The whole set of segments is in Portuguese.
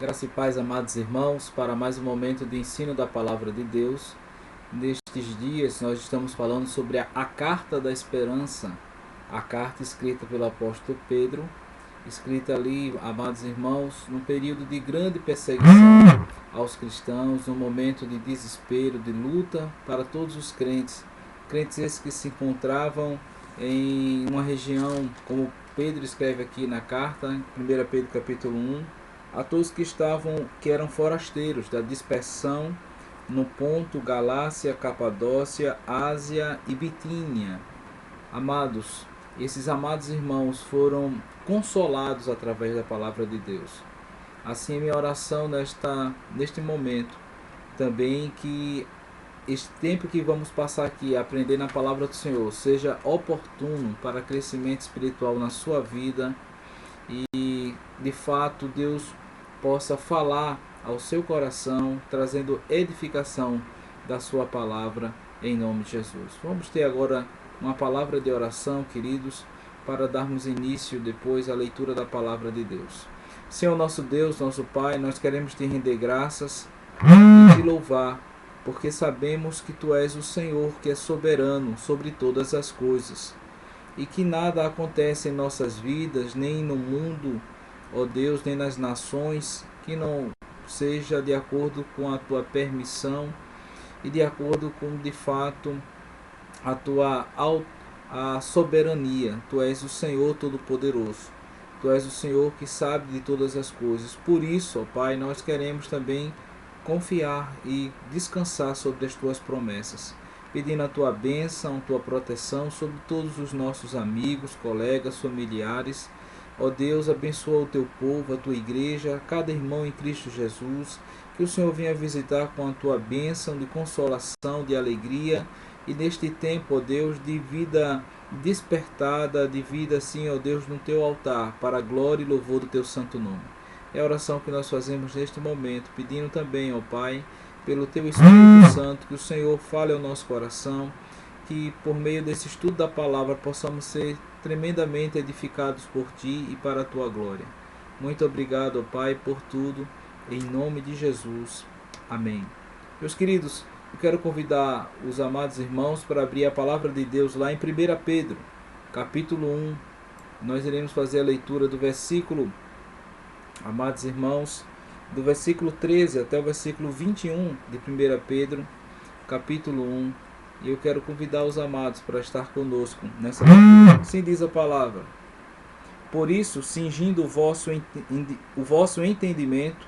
Graça e paz, amados irmãos, para mais um momento de ensino da Palavra de Deus. Nestes dias nós estamos falando sobre a Carta da Esperança, a carta escrita pelo apóstolo Pedro, escrita ali, amados irmãos, num período de grande perseguição aos cristãos, num momento de desespero, de luta para todos os crentes, crentes esses que se encontravam em uma região, como Pedro escreve aqui na carta, em 1 Pedro capítulo 1, a todos que eram forasteiros da dispersão no Ponto, Galácia, Capadócia, Ásia e Bitínia. Amados, esses amados irmãos foram consolados através da palavra de Deus. Assim é minha oração neste momento, também que este tempo que vamos passar aqui aprendendo a palavra do Senhor seja oportuno para crescimento espiritual na sua vida e de fato Deus possa falar ao seu coração, trazendo edificação da sua palavra, em nome de Jesus. Vamos ter agora uma palavra de oração, queridos, para darmos início depois à leitura da palavra de Deus. Senhor nosso Deus, nosso Pai, nós queremos te render graças e te louvar, porque sabemos que Tu és o Senhor que é soberano sobre todas as coisas e que nada acontece em nossas vidas, nem no mundo, ó Deus, nem nas nações, que não seja de acordo com a Tua permissão e de acordo com, de fato, a Tua a soberania. Tu és o Senhor Todo-Poderoso. Tu és o Senhor que sabe de todas as coisas. Por isso, ó Pai, nós queremos também confiar e descansar sobre as Tuas promessas, pedindo a Tua bênção, Tua proteção sobre todos os nossos amigos, colegas, familiares. Ó Deus, abençoa o Teu povo, a Tua igreja, cada irmão em Cristo Jesus, que o Senhor venha visitar com a Tua bênção de consolação, de alegria, e neste tempo, ó Deus, de vida despertada, de vida assim, ó Deus, no Teu altar, para a glória e louvor do Teu santo nome. É a oração que nós fazemos neste momento, pedindo também, ó Pai, pelo Teu Espírito Santo, que o Senhor fale ao nosso coração, que por meio desse estudo da palavra possamos ser tremendamente edificados por Ti e para a Tua glória. Muito obrigado, ó Pai, por tudo, em nome de Jesus. Amém. Meus queridos, eu quero convidar os amados irmãos para abrir a palavra de Deus lá em 1 Pedro, capítulo 1. Nós iremos fazer a leitura do versículo, amados irmãos, do versículo 13 até o versículo 21 de 1 Pedro, capítulo 1. E eu quero convidar os amados para estar conosco nessa leitura. Assim diz a palavra: Por isso, cingindo o vosso entendimento,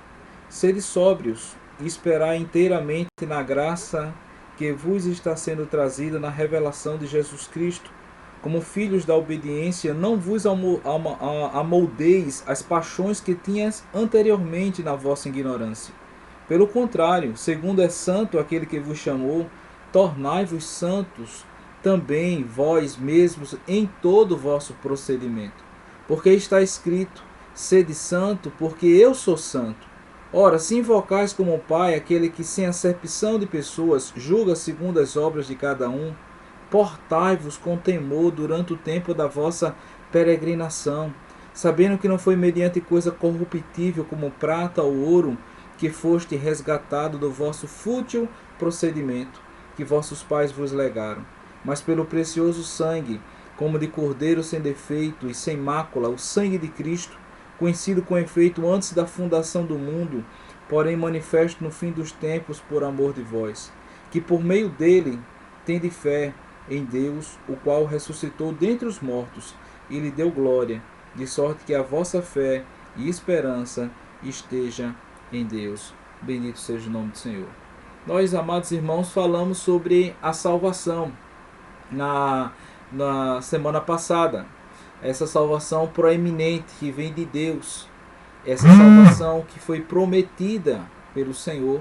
sede sóbrios e esperai inteiramente na graça que vos está sendo trazida na revelação de Jesus Cristo. Como filhos da obediência, não vos amoldeis as paixões que tinhas anteriormente na vossa ignorância. Pelo contrário, segundo é santo aquele que vos chamou, tornai-vos santos também vós mesmos em todo o vosso procedimento. Porque está escrito: sede santo, porque eu sou santo. Ora, se invocais como Pai aquele que sem acepção de pessoas julga segundo as obras de cada um, portai-vos com temor durante o tempo da vossa peregrinação, sabendo que não foi mediante coisa corruptível como prata ou ouro que foste resgatado do vosso fútil procedimento que vossos pais vos legaram, mas pelo precioso sangue, como de cordeiro sem defeito e sem mácula, o sangue de Cristo, conhecido com efeito antes da fundação do mundo, porém manifesto no fim dos tempos por amor de vós, que por meio dele tende fé em Deus, o qual ressuscitou dentre os mortos e lhe deu glória, de sorte que a vossa fé e esperança esteja em Deus. Bendito seja o nome do Senhor. Nós, amados irmãos, falamos sobre a salvação na semana passada. Essa salvação proeminente que vem de Deus. Essa salvação que foi prometida pelo Senhor.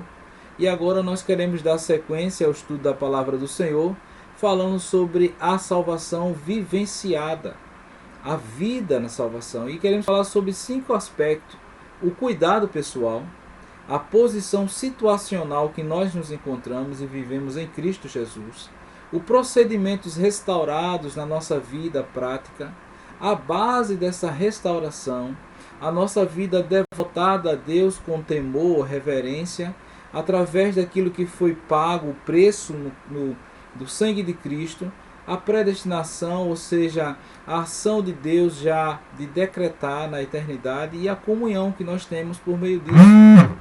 E agora nós queremos dar sequência ao estudo da palavra do Senhor, falando sobre a salvação vivenciada, a vida na salvação. E queremos falar sobre 5 aspectos: o cuidado pessoal, a posição situacional que nós nos encontramos e vivemos em Cristo Jesus, os procedimentos restaurados na nossa vida prática, a base dessa restauração, a nossa vida devotada a Deus com temor, reverência, através daquilo que foi pago, o preço do sangue de Cristo, a predestinação, ou seja, a ação de Deus já de decretar na eternidade e a comunhão que nós temos por meio disso.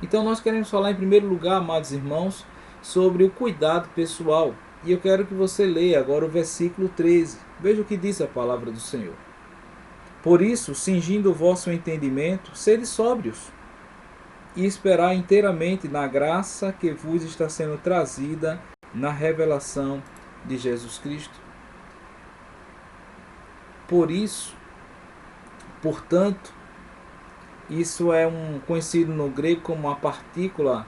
Então nós queremos falar em primeiro lugar, amados irmãos, sobre o cuidado pessoal. E eu quero que você leia agora o versículo 13. Veja o que diz a palavra do Senhor. Por isso, cingindo o vosso entendimento, sede sóbrios, e esperar inteiramente na graça que vos está sendo trazida na revelação de Jesus Cristo. Por isso, portanto, isso é conhecido no grego como uma partícula,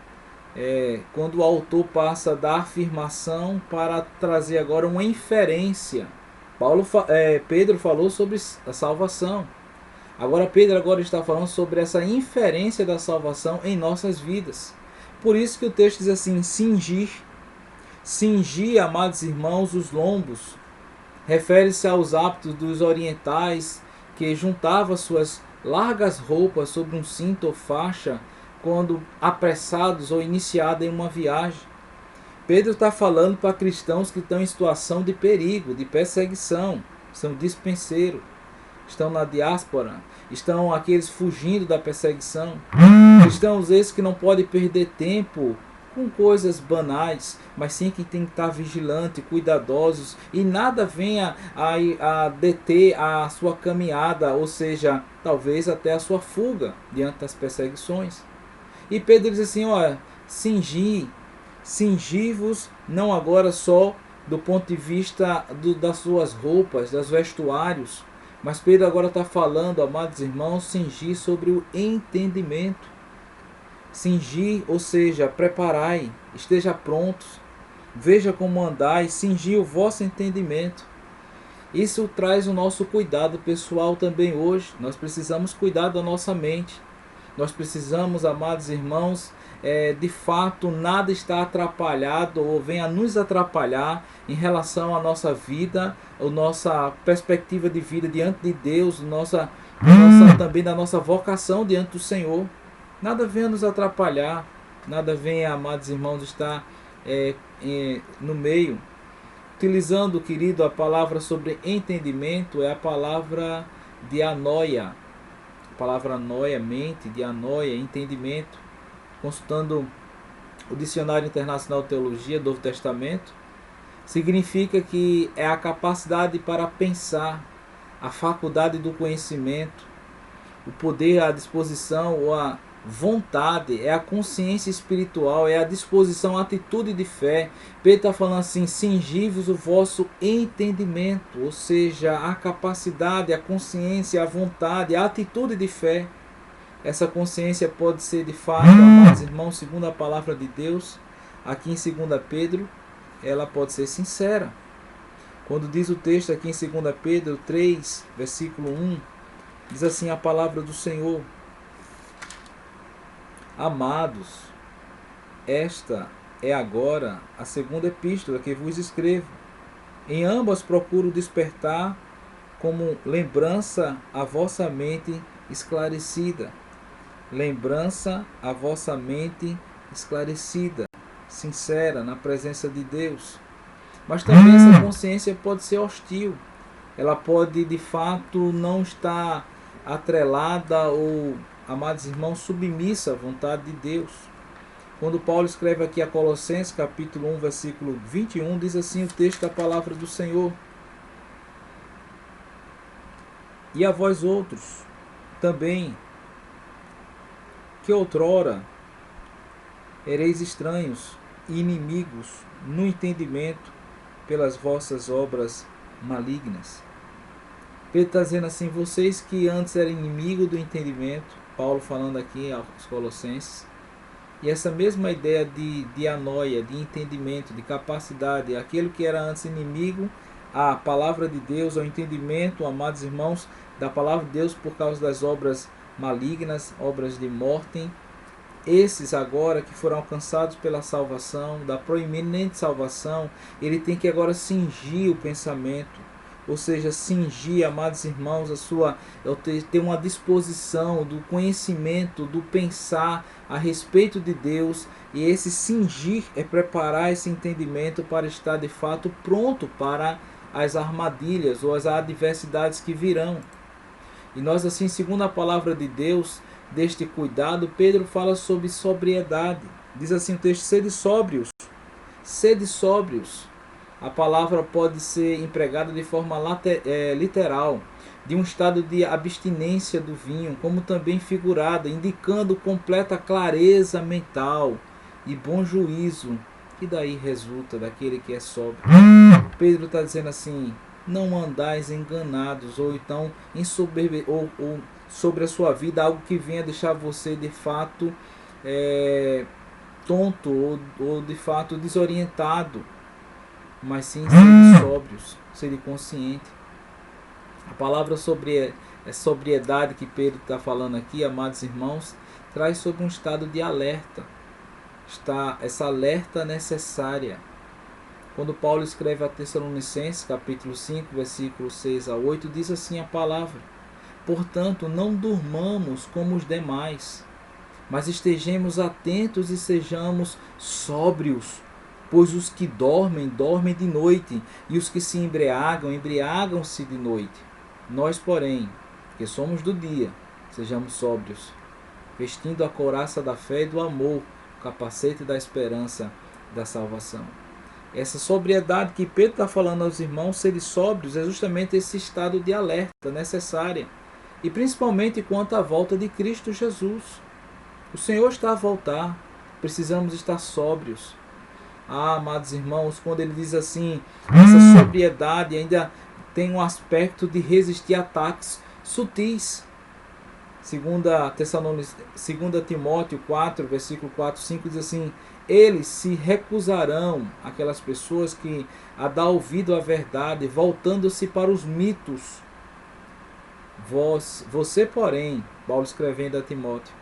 quando o autor passa da afirmação para trazer agora uma inferência. Pedro falou sobre a salvação. Agora Pedro está falando sobre essa inferência da salvação em nossas vidas. Por isso que o texto diz assim, cingir. Cingir, amados irmãos, os lombos. Refere-se aos hábitos dos orientais que juntavam suas largas roupas sobre um cinto ou faixa quando apressados ou iniciados em uma viagem. Pedro está falando para cristãos que estão em situação de perigo, de perseguição, são dispenseiros, estão na diáspora, estão aqueles fugindo da perseguição, cristãos esses que não podem perder tempo com coisas banais, mas sim que tem que estar vigilante, cuidadosos, e nada venha a deter a sua caminhada, ou seja, talvez até a sua fuga diante das perseguições. E Pedro diz assim, olha, cingir-vos não agora só do ponto de vista das suas roupas, dos vestuários, mas Pedro agora está falando, amados irmãos, cingir sobre o entendimento. Cingir, ou seja, preparai, esteja prontos, veja como andai, cingir o vosso entendimento. Isso traz o nosso cuidado pessoal também hoje. Nós precisamos cuidar da nossa mente. Nós precisamos, amados irmãos, de fato nada está atrapalhado ou venha nos atrapalhar em relação à nossa vida, a nossa perspectiva de vida diante de Deus, também da nossa vocação diante do Senhor. Nada venha nos atrapalhar, nada venha, amados irmãos, estar no meio. Utilizando, querido, a palavra sobre entendimento, é a palavra dianoia. A palavra noia, mente, dianoia, entendimento. Consultando o Dicionário Internacional de Teologia do Novo Testamento, significa que é a capacidade para pensar, a faculdade do conhecimento, o poder, a disposição ou a vontade, é a consciência espiritual, é a disposição, a atitude de fé. Pedro está falando assim, cingivos o vosso entendimento, ou seja, a capacidade, a consciência, a vontade, a atitude de fé. Essa consciência pode ser de fato, amados irmãos, segundo a palavra de Deus, aqui em 2 Pedro, ela pode ser sincera. Quando diz o texto aqui em 2 Pedro 3, versículo 1, diz assim a palavra do Senhor: Amados, esta é agora a segunda epístola que vos escrevo. Em ambas procuro despertar como lembrança a vossa mente esclarecida. Lembrança a vossa mente esclarecida, sincera, na presença de Deus. Mas também essa consciência pode ser hostil. Ela pode, de fato, não estar atrelada ou, amados irmãos, submissa à vontade de Deus. Quando Paulo escreve aqui a Colossenses, capítulo 1, versículo 21, diz assim o texto da palavra do Senhor: E a vós outros também, que outrora ereis estranhos e inimigos no entendimento pelas vossas obras malignas. Pedro está dizendo assim, vocês que antes eram inimigos do entendimento, Paulo falando aqui aos Colossenses, e essa mesma ideia de dianoia, de entendimento, de capacidade, aquele que era antes inimigo à palavra de Deus, ao entendimento, amados irmãos, da palavra de Deus por causa das obras malignas, obras de morte, esses agora que foram alcançados pela salvação, da proeminente salvação, ele tem que agora cingir o pensamento, ou seja, cingir, amados irmãos, ter uma disposição do conhecimento, do pensar a respeito de Deus. E esse cingir é preparar esse entendimento para estar de fato pronto para as armadilhas ou as adversidades que virão. E nós, assim, segundo a palavra de Deus, deste cuidado, Pedro fala sobre sobriedade. Diz assim o texto: sede sóbrios. Sede sóbrios. A palavra pode ser empregada de forma literal, de um estado de abstinência do vinho, como também figurada, indicando completa clareza mental e bom juízo, que daí resulta daquele que é sóbrio. Pedro está dizendo assim: não andais enganados, ou então ou sobre a sua vida algo que venha deixar você de fato tonto ou de fato desorientado, mas sim sede sóbrios, sede consciente. A palavra sobre a sobriedade que Pedro está falando aqui, amados irmãos, traz sobre um estado de alerta. Está essa alerta necessária. Quando Paulo escreve a Tessalonicenses, capítulo 5, versículos 6 a 8, diz assim a palavra: portanto, não durmamos como os demais, mas estejamos atentos e sejamos sóbrios. Pois os que dormem, dormem de noite, e os que se embriagam, embriagam-se de noite. Nós, porém, que somos do dia, sejamos sóbrios, vestindo a couraça da fé e do amor, o capacete da esperança da salvação. Essa sobriedade que Pedro está falando aos irmãos, serem sóbrios, é justamente esse estado de alerta necessária. E principalmente quanto à volta de Cristo Jesus. O Senhor está a voltar, precisamos estar sóbrios. Amados irmãos, quando ele diz assim, essa sobriedade ainda tem um aspecto de resistir a ataques sutis. 2 Timóteo 4, versículo 4, 5 diz assim: eles se recusarão, aquelas pessoas que a dar ouvido à verdade, voltando-se para os mitos. Você, porém, Paulo escrevendo a Timóteo,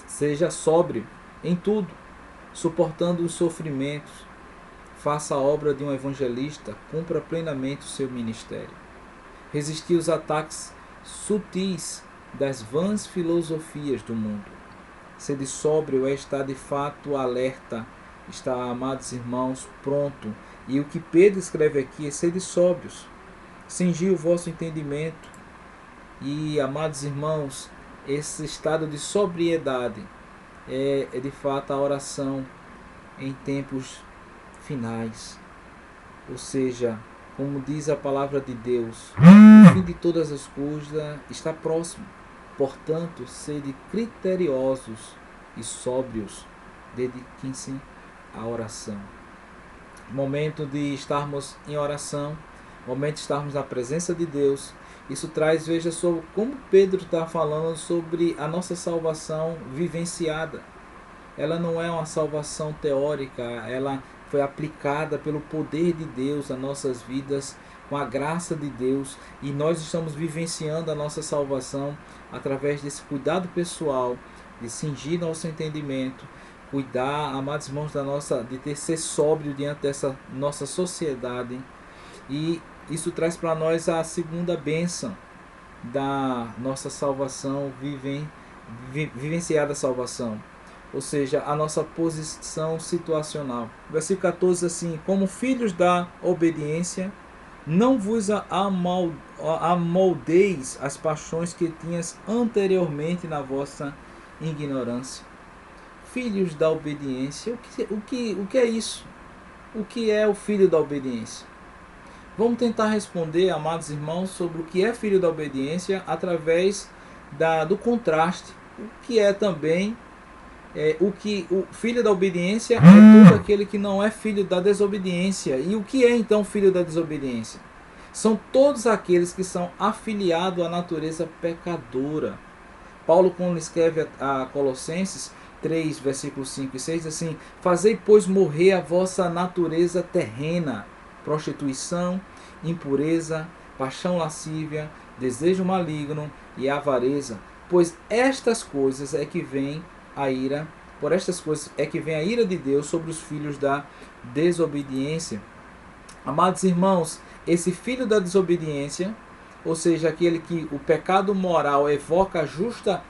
seja sóbrio em tudo, suportando os sofrimentos, faça a obra de um evangelista, cumpra plenamente o seu ministério. Resistir os ataques sutis das vãs filosofias do mundo. Sede sóbrio é estar de fato alerta, estar, amados irmãos, pronto. E o que Pedro escreve aqui é: sede sóbrios, cingir o vosso entendimento. E, amados irmãos, esse estado de sobriedade é de fato a oração em tempos finais. Ou seja, como diz a palavra de Deus, o fim de todas as coisas está próximo. Portanto, sede criteriosos e sóbrios, dediquem-se à oração. Momento de estarmos em oração, momento de estarmos na presença de Deus. Isso traz, veja só, como Pedro está falando sobre a nossa salvação vivenciada. Ela não é uma salvação teórica, ela foi aplicada pelo poder de Deus às nossas vidas, com a graça de Deus, e nós estamos vivenciando a nossa salvação através desse cuidado pessoal, de cingir nosso entendimento, cuidar, amados irmãos, de ser sóbrio diante dessa nossa sociedade. E isso traz para nós a segunda bênção da nossa salvação, vivenciada a salvação. Ou seja, a nossa posição situacional. Versículo 14 assim: como filhos da obediência, não vos amoldeis as paixões que tinhas anteriormente na vossa ignorância. Filhos da obediência, o que é isso? O que é o filho da obediência? Vamos tentar responder, amados irmãos, sobre o que é filho da obediência através do contraste. O que é também o filho da obediência é todo aquele que não é filho da desobediência. E o que é então filho da desobediência? São todos aqueles que são afiliados à natureza pecadora. Paulo, quando escreve a Colossenses 3, versículos 5 e 6, diz assim: fazei, pois, morrer a vossa natureza terrena, prostituição, impureza, paixão lascívia, desejo maligno e avareza, pois estas coisas é que vem a ira, por estas coisas é que vem a ira de Deus sobre os filhos da desobediência. Amados irmãos, esse filho da desobediência, ou seja, aquele que o pecado moral evoca justa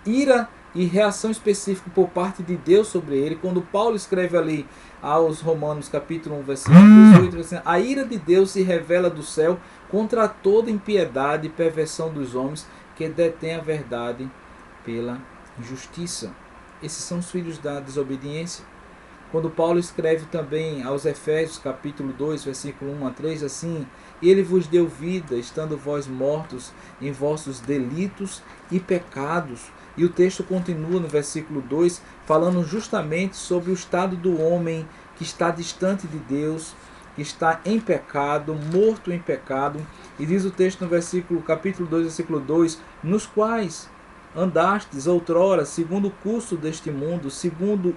ira e reação específica por parte de Deus sobre ele. Quando Paulo escreve ali aos Romanos capítulo 1, versículo 18, assim, a ira de Deus se revela do céu contra toda impiedade e perversão dos homens que detêm a verdade pela injustiça. Esses são os filhos da desobediência. Quando Paulo escreve também aos Efésios, capítulo 2, versículo 1 a 3, assim: e ele vos deu vida, estando vós mortos em vossos delitos e pecados. E o texto continua no versículo 2, falando justamente sobre o estado do homem que está distante de Deus, que está em pecado, morto em pecado. E diz o texto no versículo, capítulo 2, versículo 2, nos quais andastes outrora, segundo o curso deste mundo, segundo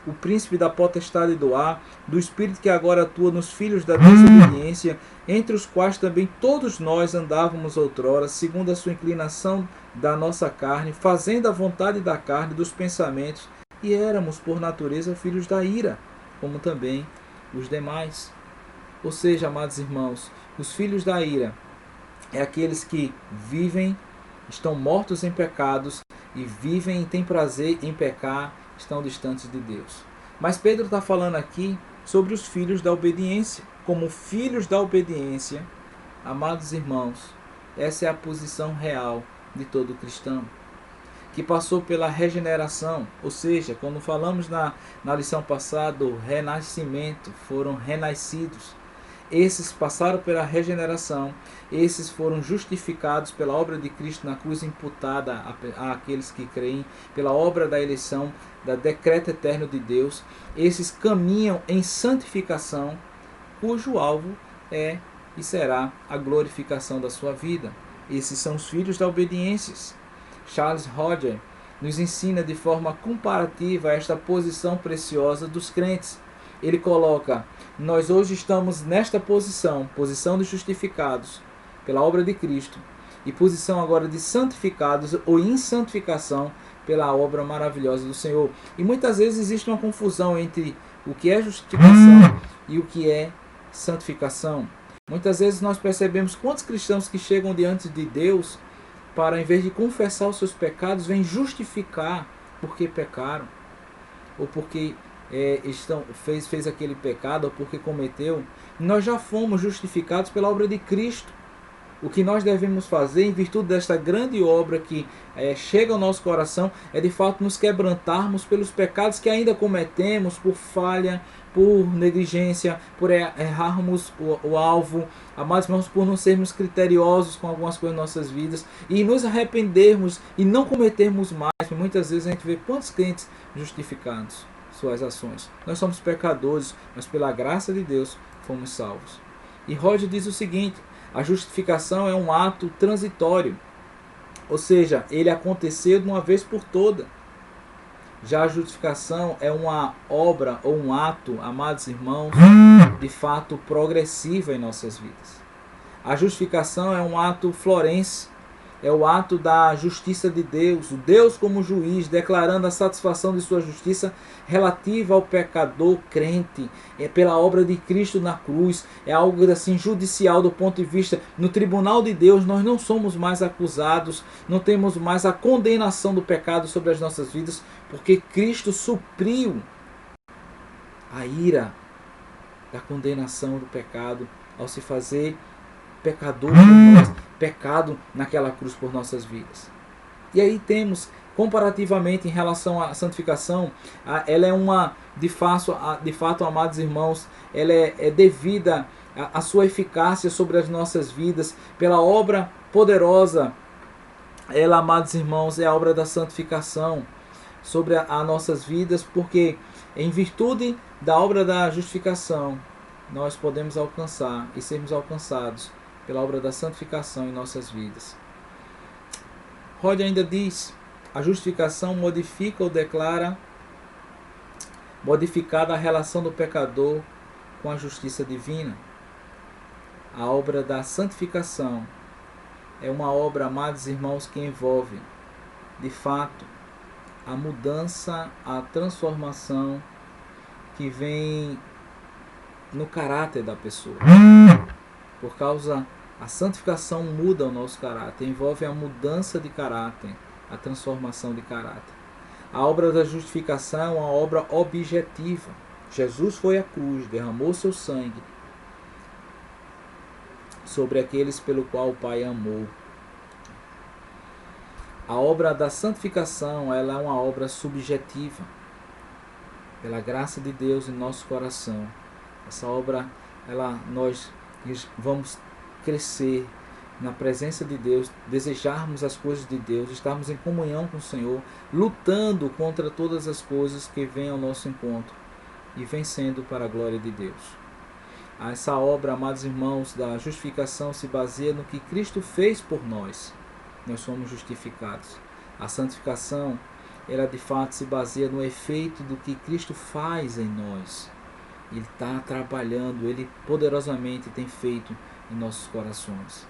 o príncipe da potestade do ar, do espírito que agora atua nos filhos da desobediência, entre os quais também todos nós andávamos outrora, segundo a sua inclinação da nossa carne, fazendo a vontade da carne, dos pensamentos, e éramos por natureza filhos da ira, como também os demais. Ou seja, amados irmãos, os filhos da ira é aqueles que vivem, estão mortos em pecados e vivem e têm prazer em pecar, estão distantes de Deus. Mas Pedro está falando aqui sobre os filhos da obediência. Como filhos da obediência, amados irmãos, essa é a posição real de todo cristão, que passou pela regeneração, ou seja, quando falamos na lição passada, o renascimento, foram renascidos. Esses passaram pela regeneração, esses foram justificados pela obra de Cristo na cruz, imputada àqueles que creem, pela obra da eleição, da decreto eterno de Deus. Esses caminham em santificação, cujo alvo é e será a glorificação da sua vida. Esses são os filhos da obediência. Charles Hodge nos ensina de forma comparativa esta posição preciosa dos crentes. Ele coloca: nós hoje estamos nesta posição de justificados pela obra de Cristo, e posição agora de santificados ou em santificação pela obra maravilhosa do Senhor. E muitas vezes existe uma confusão entre o que é justificação e o que é santificação. Muitas vezes nós percebemos quantos cristãos que chegam diante de Deus para, em vez de confessar os seus pecados, vêm justificar porque pecaram, ou porque fez aquele pecado, ou porque cometeu. Nós já fomos justificados pela obra de Cristo. O que nós devemos fazer, em virtude desta grande obra que chega ao nosso coração, é de fato nos quebrantarmos pelos pecados que ainda cometemos, por falha, por negligência, por errarmos o alvo, amados irmãos, por não sermos criteriosos com algumas coisas em nossas vidas, e nos arrependermos e não cometermos mais. Muitas vezes a gente vê quantos crentes justificados suas ações. Nós somos pecadores, mas pela graça de Deus fomos salvos. E Roger diz o seguinte: a justificação é um ato transitório, ou seja, ele aconteceu de uma vez por toda. Já a justificação é uma obra ou um ato, amados irmãos, de fato progressiva em nossas vidas. A justificação é um ato florense, é o ato da justiça de Deus, o Deus como juiz, declarando a satisfação de sua justiça relativa ao pecador crente, pela obra de Cristo na cruz. É algo assim judicial do ponto de vista, no tribunal de Deus nós não somos mais acusados, não temos mais a condenação do pecado sobre as nossas vidas, porque Cristo supriu a ira da condenação do pecado ao se fazer pecador por nós, pecado naquela cruz por nossas vidas. E aí temos, comparativamente em relação à santificação, ela é uma, de fato, amados irmãos, ela é devida à sua eficácia sobre as nossas vidas, pela obra poderosa. Ela, amados irmãos, é a obra da santificação sobre as nossas vidas, porque em virtude da obra da justificação, nós podemos alcançar e sermos alcançados pela obra da santificação em nossas vidas. Rod ainda diz: a justificação modifica ou declara modificada a relação do pecador com a justiça divina. A obra da santificação é uma obra, amados irmãos, que envolve, de fato, a mudança, a transformação que vem no caráter da pessoa. Por causa, a santificação muda o nosso caráter, envolve a mudança de caráter, a transformação de caráter. A obra da justificação é uma obra objetiva. Jesus foi à cruz, derramou seu sangue sobre aqueles pelo qual o Pai amou. A obra da santificação, ela é uma obra subjetiva, pela graça de Deus em nosso coração. Essa obra, nós vamos crescer na presença de Deus, desejarmos as coisas de Deus, estarmos em comunhão com o Senhor, lutando contra todas as coisas que vêm ao nosso encontro e vencendo para a glória de Deus. Essa obra, amados irmãos, da justificação se baseia no que Cristo fez por nós. Nós somos justificados. A santificação, ela de fato se baseia no efeito do que Cristo faz em nós. Ele está trabalhando, Ele poderosamente tem feito em nossos corações.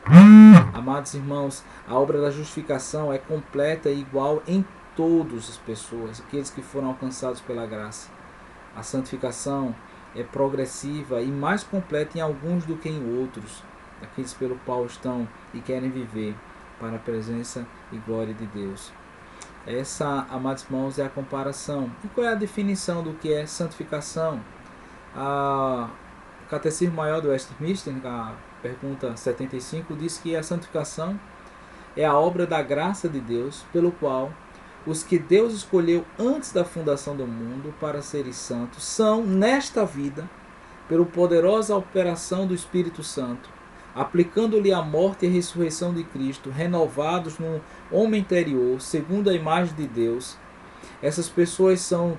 Amados irmãos, a obra da justificação é completa e igual em todas as pessoas, aqueles que foram alcançados pela graça. A santificação é progressiva e mais completa em alguns do que em outros, aqueles pelo qual estão e querem viver para a presença e glória de Deus. Essa, amados irmãos, é a comparação. E qual é a definição do que é santificação? O Catecismo Maior do Westminster, a pergunta 75, diz que a santificação é a obra da graça de Deus, pelo qual os que Deus escolheu antes da fundação do mundo para serem santos são, nesta vida, pela poderosa operação do Espírito Santo, aplicando-lhe a morte e a ressurreição de Cristo, renovados no homem interior, segundo a imagem de Deus. Essas pessoas são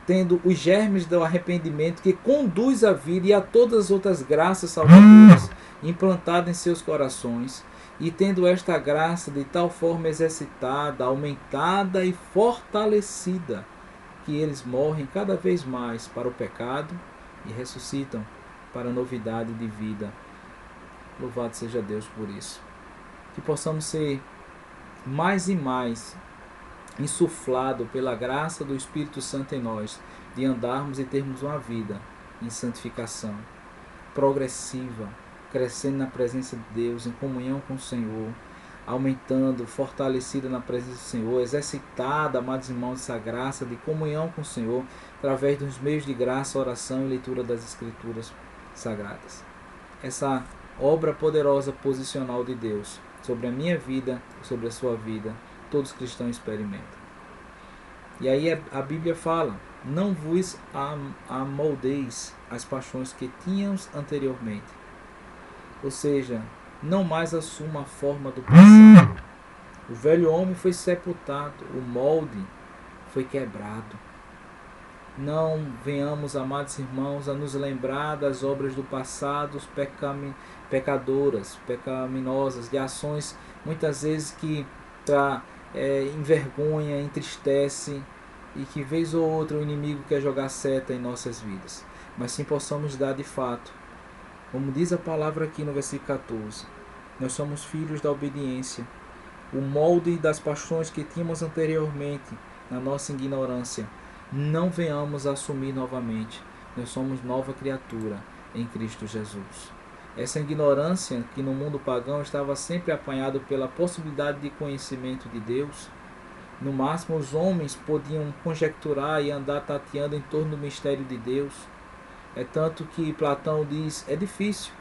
tendo os germes do arrependimento que conduz à vida e a todas as outras graças salvadoras implantadas em seus corações, e tendo esta graça de tal forma exercitada, aumentada e fortalecida, que eles morrem cada vez mais para o pecado e ressuscitam para a novidade de vida. Louvado seja Deus por isso. Que possamos ser mais e mais insuflado pela graça do Espírito Santo em nós, de andarmos e termos uma vida em santificação progressiva, crescendo na presença de Deus, em comunhão com o Senhor, aumentando, fortalecida na presença do Senhor, exercitada, amados irmãos, essa graça de comunhão com o Senhor, através dos meios de graça, oração e leitura das Escrituras Sagradas. Essa obra poderosa posicional de Deus sobre a minha vida, sobre a sua vida, todos os cristãos experimentam. E aí a Bíblia fala: não vos amoldeis as paixões que tínhamos anteriormente. Ou seja, não mais assuma a forma do passado. O velho homem foi sepultado, o molde foi quebrado. Não venhamos, amados irmãos, a nos lembrar das obras do passado, pecadoras, pecaminosas, de ações muitas vezes que envergonha, entristece, e que vez ou outra o inimigo quer jogar seta em nossas vidas. Mas sim possamos dar de fato, como diz a palavra aqui no versículo 14, nós somos filhos da obediência. O molde das paixões que tínhamos anteriormente, na nossa ignorância, não venhamos a assumir novamente. Nós somos nova criatura em Cristo Jesus. Essa ignorância que no mundo pagão estava sempre apanhado pela possibilidade de conhecimento de Deus. No máximo os homens podiam conjecturar e andar tateando em torno do mistério de Deus. É tanto que Platão diz: é difícil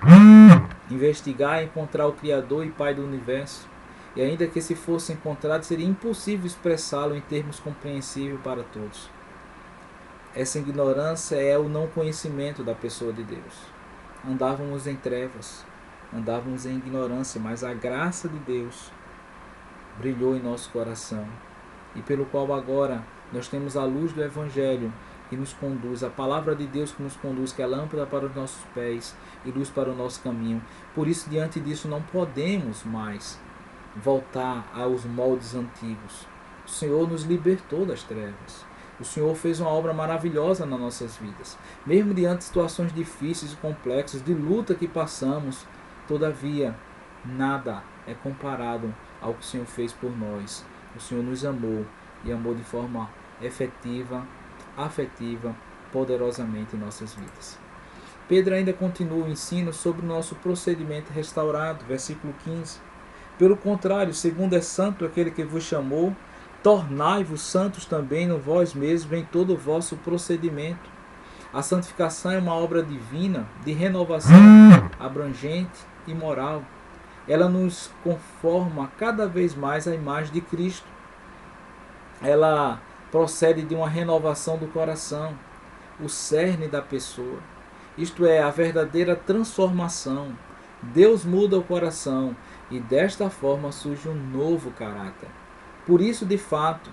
investigar e encontrar o Criador e Pai do Universo. E ainda que se fosse encontrado, seria impossível expressá-lo em termos compreensíveis para todos. Essa ignorância é o não conhecimento da pessoa de Deus. Andávamos em trevas, andávamos em ignorância, mas a graça de Deus brilhou em nosso coração, e pelo qual agora nós temos a luz do Evangelho que nos conduz, a palavra de Deus que nos conduz, que é lâmpada para os nossos pés e luz para o nosso caminho. Por isso, diante disso, não podemos mais voltar aos moldes antigos. O Senhor nos libertou das trevas. O Senhor fez uma obra maravilhosa nas nossas vidas. Mesmo diante de situações difíceis e complexas, de luta que passamos, todavia, nada é comparado ao que o Senhor fez por nós. O Senhor nos amou e amou de forma efetiva, afetiva, poderosamente em nossas vidas. Pedro ainda continua o ensino sobre o nosso procedimento restaurado, versículo 15. Pelo contrário, segundo é santo aquele que vos chamou, tornai-vos santos também no vós mesmos em todo o vosso procedimento. A santificação é uma obra divina de renovação abrangente e moral. Ela nos conforma cada vez mais à imagem de Cristo. Ela procede de uma renovação do coração, o cerne da pessoa. Isto é, a verdadeira transformação. Deus muda o coração e desta forma surge um novo caráter. Por isso, de fato,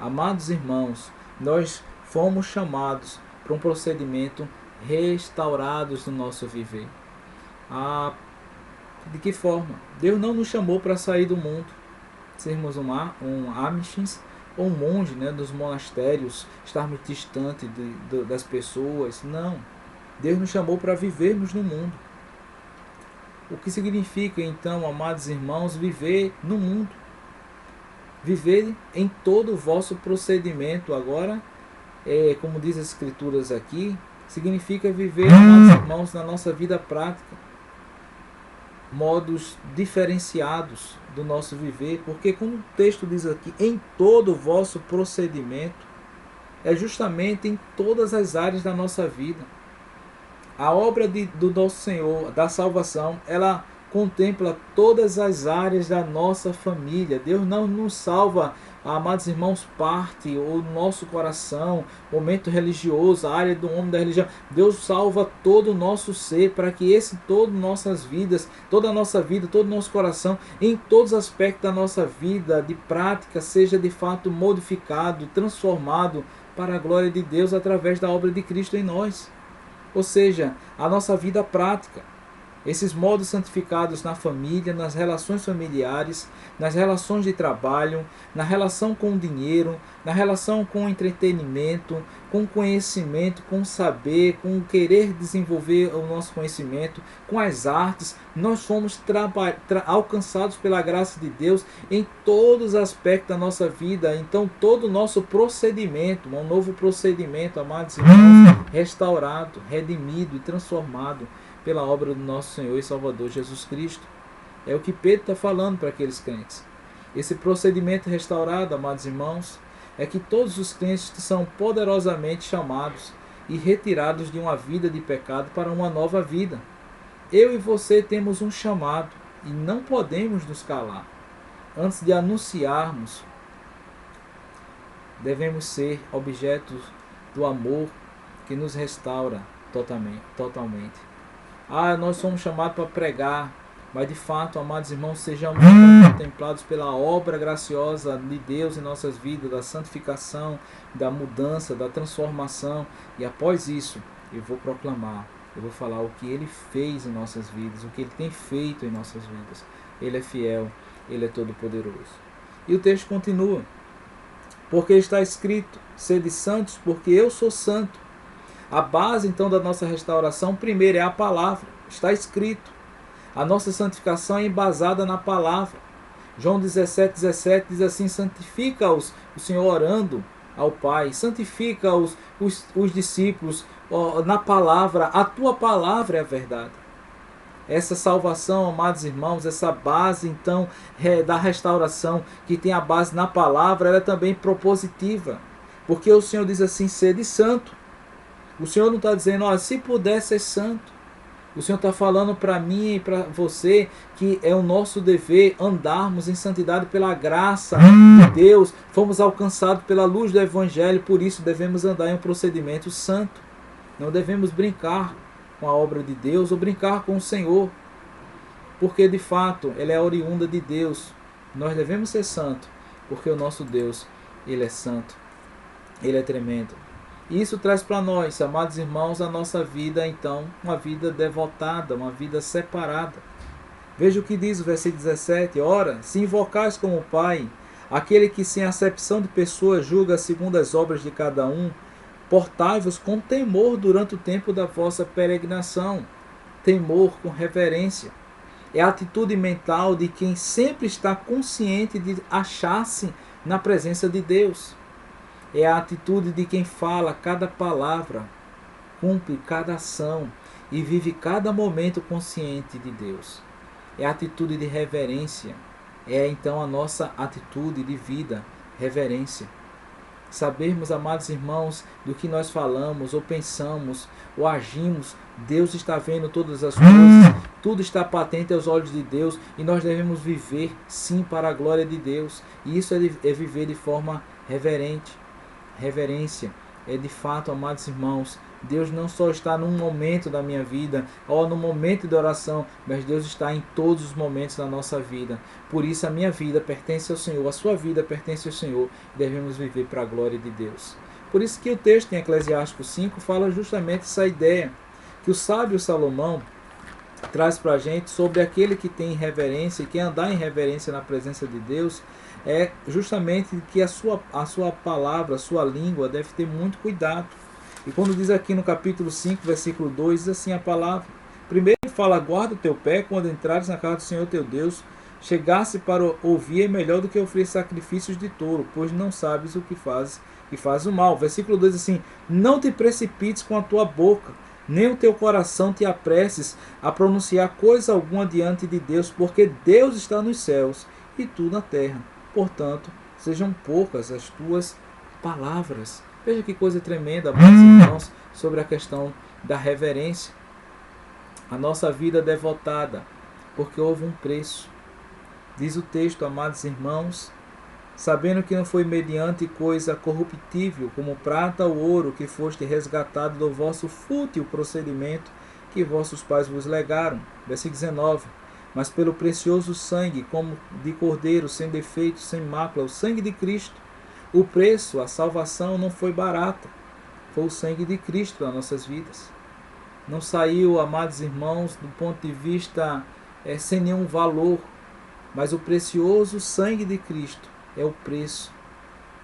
amados irmãos, nós fomos chamados para um procedimento restaurados no nosso viver. De que forma? Deus não nos chamou para sair do mundo, sermos um Amish ou um monge, dos monastérios, estarmos distante das pessoas. Não. Deus nos chamou para vivermos no mundo. O que significa, então, amados irmãos, viver no mundo? Viver em todo o vosso procedimento. Agora, como diz as Escrituras aqui, significa viver, amados irmãos, na nossa vida prática. Modos diferenciados do nosso viver, porque como o texto diz aqui, em todo o vosso procedimento, é justamente em todas as áreas da nossa vida. A obra do nosso Senhor, da salvação, ela contempla todas as áreas da nossa família. Deus não nos salva, amados irmãos, parte ou nosso coração, momento religioso, a área do homem da religião. Deus salva todo o nosso ser, para que todas nossas vidas, toda a nossa vida, todo o nosso coração, em todos os aspectos da nossa vida, de prática, seja de fato modificado, transformado para a glória de Deus através da obra de Cristo em nós. Ou seja, a nossa vida prática. Esses modos santificados na família, nas relações familiares, nas relações de trabalho, na relação com o dinheiro, na relação com o entretenimento, com o conhecimento, com o saber, com o querer desenvolver o nosso conhecimento, com as artes. Nós somos alcançados pela graça de Deus em todos os aspectos da nossa vida. Então todo o nosso procedimento, um novo procedimento, amados irmãos, restaurado, redimido e transformado pela obra do nosso Senhor e Salvador Jesus Cristo. É o que Pedro está falando para aqueles crentes. Esse procedimento restaurado, amados irmãos, é que todos os crentes são poderosamente chamados e retirados de uma vida de pecado para uma nova vida. Eu e você temos um chamado e não podemos nos calar. Antes de anunciarmos, devemos ser objetos do amor que nos restaura totalmente. Nós somos chamados para pregar, mas de fato, amados irmãos, sejamos contemplados pela obra graciosa de Deus em nossas vidas, da santificação, da mudança, da transformação. E após isso, eu vou proclamar, eu vou falar o que Ele fez em nossas vidas, o que Ele tem feito em nossas vidas. Ele é fiel, Ele é todo-poderoso. E o texto continua, porque está escrito, sede santos, porque eu sou santo. A base, então, da nossa restauração, primeiro, é a palavra. Está escrito. A nossa santificação é embasada na palavra. João 17,17 diz assim, santifica-os, o Senhor orando ao Pai. Santifica os discípulos na palavra. A tua palavra é a verdade. Essa salvação, amados irmãos, essa base, então, da restauração, que tem a base na palavra, ela é também propositiva. Porque o Senhor diz assim, sede santo. O Senhor não está dizendo, se puder ser santo. O Senhor está falando para mim e para você que é o nosso dever andarmos em santidade pela graça de Deus. Fomos alcançados pela luz do Evangelho, por isso devemos andar em um procedimento santo. Não devemos brincar com a obra de Deus ou brincar com o Senhor, porque de fato ela é oriunda de Deus. Nós devemos ser santos, porque o nosso Deus, Ele é santo, Ele é tremendo. Isso traz para nós, amados irmãos, a nossa vida, então, uma vida devotada, uma vida separada. Veja o que diz o versículo 17. Ora, se invocais como Pai, aquele que sem acepção de pessoas julga segundo as obras de cada um, portai-vos com temor durante o tempo da vossa peregrinação. Temor com reverência. É a atitude mental de quem sempre está consciente de achar-se na presença de Deus. É a atitude de quem fala cada palavra, cumpre cada ação e vive cada momento consciente de Deus. É a atitude de reverência. É então a nossa atitude de vida, reverência. Sabermos, amados irmãos, do que nós falamos, ou pensamos, ou agimos, Deus está vendo todas as coisas, tudo está patente aos olhos de Deus, e nós devemos viver, sim, para a glória de Deus. E isso é viver de forma reverente. Reverência é de fato, amados irmãos, Deus não só está num momento da minha vida, ou no momento de oração, mas Deus está em todos os momentos da nossa vida. Por isso a minha vida pertence ao Senhor, a sua vida pertence ao Senhor, e devemos viver para a glória de Deus. Por isso que o texto em Eclesiástico 5 fala justamente essa ideia, que o sábio Salomão traz para a gente sobre aquele que tem reverência e que andar em reverência na presença de Deus, é justamente que a sua palavra, a sua língua deve ter muito cuidado. E quando diz aqui no capítulo 5, versículo 2, diz assim a palavra. Primeiro ele fala, guarda o teu pé quando entrares na casa do Senhor teu Deus, chegasse para ouvir é melhor do que oferecer sacrifícios de touro, pois não sabes o que fazes e faz o mal. Versículo 2 diz assim, não te precipites com a tua boca, nem o teu coração te apresses a pronunciar coisa alguma diante de Deus, porque Deus está nos céus e tu na terra. Portanto, sejam poucas as tuas palavras. Veja que coisa tremenda, amados irmãos, sobre a questão da reverência. A nossa vida devotada, porque houve um preço. Diz o texto, amados irmãos, sabendo que não foi mediante coisa corruptível, como prata ou ouro, que foste resgatado do vosso fútil procedimento que vossos pais vos legaram. Versículo 19. Mas pelo precioso sangue, como de cordeiro, sem defeito, sem mácula, o sangue de Cristo. O preço, a salvação não foi barata. Foi o sangue de Cristo nas nossas vidas. Não saiu, amados irmãos, do ponto de vista sem nenhum valor. Mas o precioso sangue de Cristo é o preço.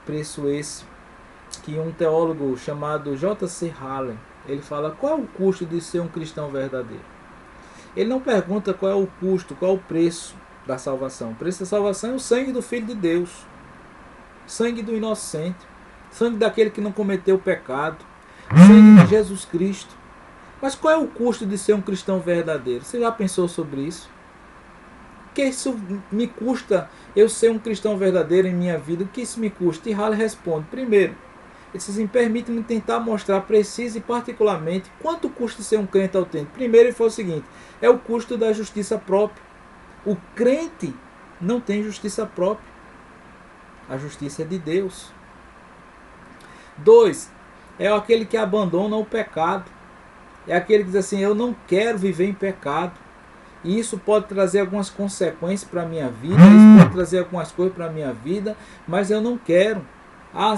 Preço esse que um teólogo chamado J.C. Halley, ele fala, qual é o custo de ser um cristão verdadeiro? Ele não pergunta qual é o custo, qual é o preço da salvação. O preço da salvação é o sangue do Filho de Deus, sangue do inocente, sangue daquele que não cometeu pecado, sangue de Jesus Cristo. Mas qual é o custo de ser um cristão verdadeiro? Você já pensou sobre isso? O que isso me custa eu ser um cristão verdadeiro em minha vida? O que isso me custa? E Halley responde, primeiro, ele diz assim, permite-me tentar mostrar preciso e particularmente quanto custa ser um crente autêntico. Primeiro ele falou o seguinte, é o custo da justiça própria. O crente não tem justiça própria. A justiça é de Deus. 2, é aquele que abandona o pecado. É aquele que diz assim, eu não quero viver em pecado. E isso pode trazer algumas consequências para a minha vida, isso pode trazer algumas coisas para a minha vida, mas eu não quero.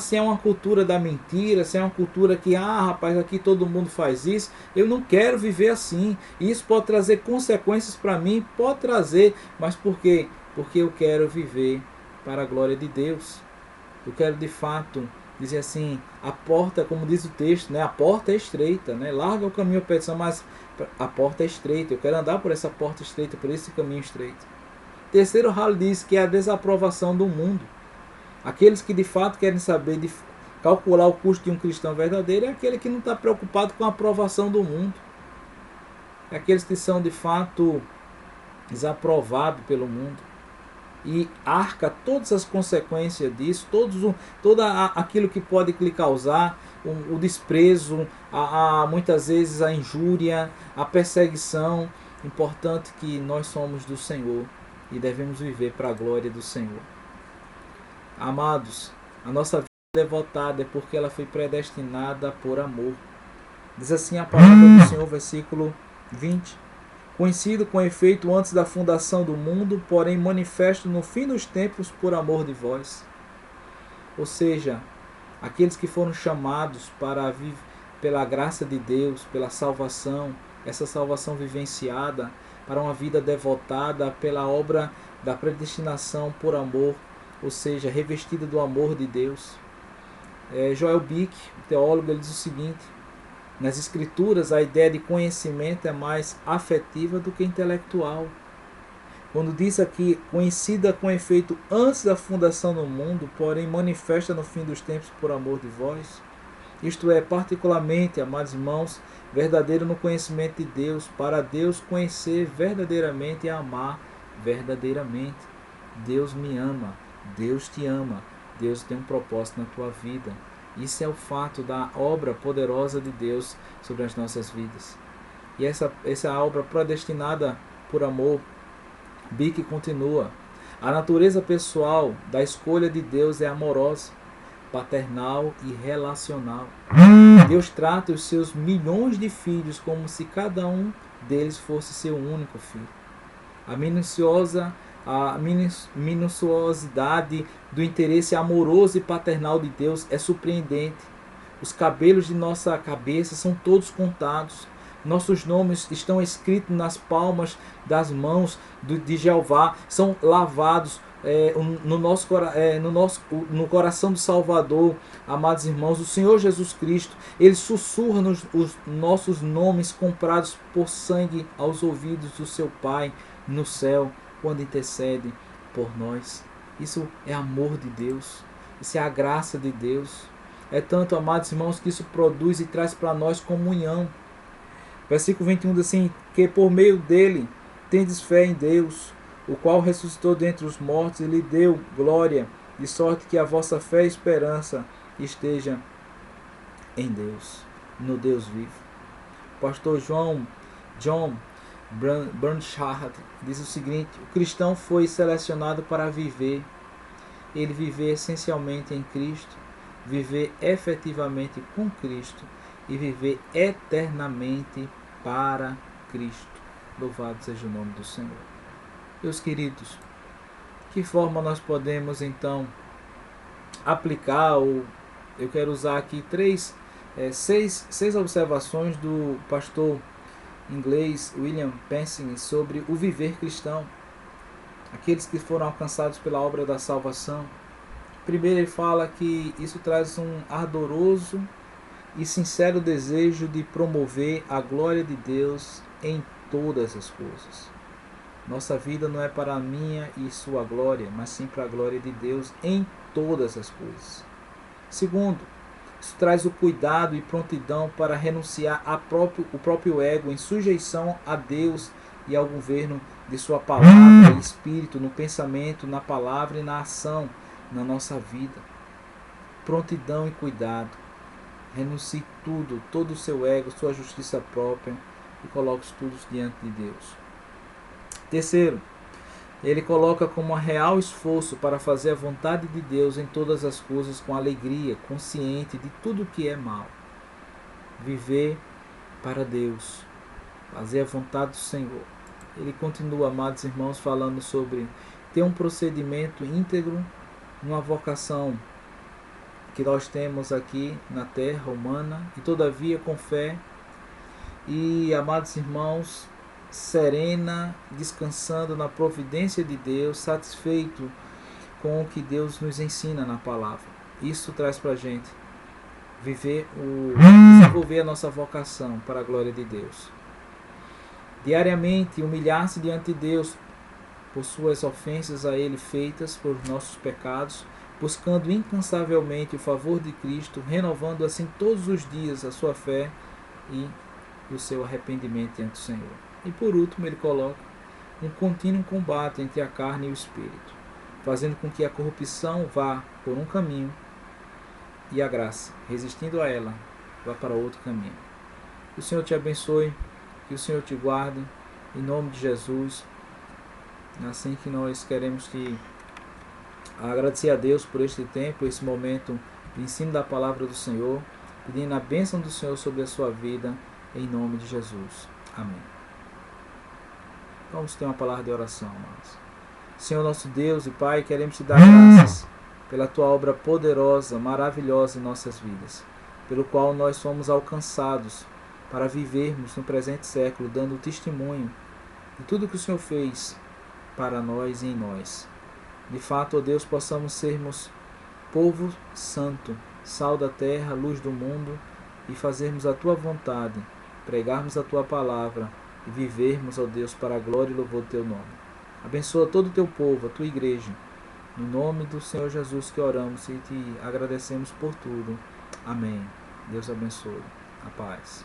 Se é uma cultura da mentira, se é uma cultura que, rapaz, aqui todo mundo faz isso, eu não quero viver assim. Isso pode trazer consequências para mim, pode trazer, mas por quê? Porque eu quero viver para a glória de Deus. Eu quero de fato dizer assim, a porta, como diz o texto, né, a porta é estreita, né, larga o caminho à perdição, mas a porta é estreita, eu quero andar por essa porta estreita, por esse caminho estreito. Terceiro, Halley diz que é a desaprovação do mundo. Aqueles que de fato querem saber de calcular o custo de um cristão verdadeiro é aquele que não está preocupado com a aprovação do mundo. É aqueles que são de fato desaprovados pelo mundo e arca todas as consequências disso, todo aquilo que pode lhe causar, o desprezo, muitas vezes a injúria, a perseguição. Importante que nós somos do Senhor e devemos viver para a glória do Senhor. Amados, a nossa vida devotada é porque ela foi predestinada por amor. Diz assim a palavra do Senhor, versículo 20. Conhecido com efeito antes da fundação do mundo, porém manifesto no fim dos tempos por amor de vós. Ou seja, aqueles que foram chamados para viver pela graça de Deus, pela salvação, essa salvação vivenciada, para uma vida devotada pela obra da predestinação por amor, ou seja, revestida do amor de Deus. Joel Bick, teólogo, ele diz o seguinte, nas escrituras a ideia de conhecimento é mais afetiva do que intelectual. Quando diz aqui, conhecida com efeito antes da fundação do mundo, porém manifesta no fim dos tempos por amor de vós, Isto é, particularmente, amados irmãos, verdadeiro no conhecimento de Deus, para Deus conhecer verdadeiramente e amar verdadeiramente. Deus me ama, Deus te ama, Deus tem um propósito na tua vida. Isso é o fato da obra poderosa de Deus sobre as nossas vidas. E essa obra predestinada por amor, Bic continua. A natureza pessoal da escolha de Deus é amorosa, paternal e relacional. Deus trata os seus milhões de filhos como se cada um deles fosse seu único filho. A minuciosidade do interesse amoroso e paternal de Deus é surpreendente. Os cabelos de nossa cabeça são todos contados. Nossos nomes estão escritos nas palmas das mãos de Jeová, são lavados no coração do Salvador. Amados irmãos, o Senhor Jesus Cristo, Ele sussurra os nossos nomes comprados por sangue aos ouvidos do seu Pai no céu, quando intercede por nós. Isso é amor de Deus, isso é a graça de Deus. É tanto, amados irmãos, que isso produz e traz para nós comunhão. Versículo 21 diz assim, que por meio dele tendes fé em Deus, o qual ressuscitou dentre os mortos e lhe deu glória, de sorte que a vossa fé e esperança esteja em Deus, no Deus vivo. O pastor John Bernhardt diz o seguinte: o cristão foi selecionado para viver. Ele viver essencialmente em Cristo, viver efetivamente com Cristo e viver eternamente para Cristo. Louvado seja o nome do Senhor. Meus queridos, que forma nós podemos então aplicar, ou eu quero usar aqui seis observações do pastor inglês William Pensinger sobre o viver cristão, aqueles que foram alcançados pela obra da salvação. Primeiro, ele fala que isso traz um ardoroso e sincero desejo de promover a glória de Deus em todas as coisas. Nossa vida não é para a minha e sua glória, mas sim para a glória de Deus em todas as coisas. Segundo, isso traz o cuidado e prontidão para renunciar o próprio ego em sujeição a Deus e ao governo de sua palavra e espírito, no pensamento, na palavra e na ação, na nossa vida. Prontidão e cuidado. Renuncie tudo, todo o seu ego, sua justiça própria e coloque tudo diante de Deus. Terceiro, ele coloca como um real esforço para fazer a vontade de Deus em todas as coisas com alegria, consciente de tudo que é mal. Viver para Deus, fazer a vontade do Senhor. Ele continua, amados irmãos, falando sobre ter um procedimento íntegro, uma vocação que nós temos aqui na terra humana, e todavia com fé e, amados irmãos, serena, descansando na providência de Deus, satisfeito com o que Deus nos ensina na palavra. Isso traz para a gente desenvolver a nossa vocação para a glória de Deus. Diariamente humilhar-se diante de Deus por suas ofensas a Ele feitas por nossos pecados, buscando incansavelmente o favor de Cristo, renovando assim todos os dias a sua fé e o seu arrependimento diante do Senhor. E por último, ele coloca um contínuo combate entre a carne e o espírito, fazendo com que a corrupção vá por um caminho e a graça, resistindo a ela, vá para outro caminho. Que o Senhor te abençoe, que o Senhor te guarde, em nome de Jesus. Assim que nós queremos agradecer a Deus por este tempo, esse momento de ensino da palavra do Senhor, pedindo a bênção do Senhor sobre a sua vida, em nome de Jesus. Amém. Vamos ter uma palavra de oração, amados. Senhor nosso Deus e Pai, queremos te dar graças pela tua obra poderosa, maravilhosa em nossas vidas, pelo qual nós fomos alcançados para vivermos no presente século, dando testemunho de tudo que o Senhor fez para nós e em nós. De fato, ó Deus, possamos sermos povo santo, sal da terra, luz do mundo, e fazermos a tua vontade, pregarmos a tua palavra e vivermos, ó Deus, para a glória e louvor do teu nome. Abençoa todo o teu povo, a tua igreja. No nome do Senhor Jesus que oramos e te agradecemos por tudo. Amém Deus abençoe. A paz.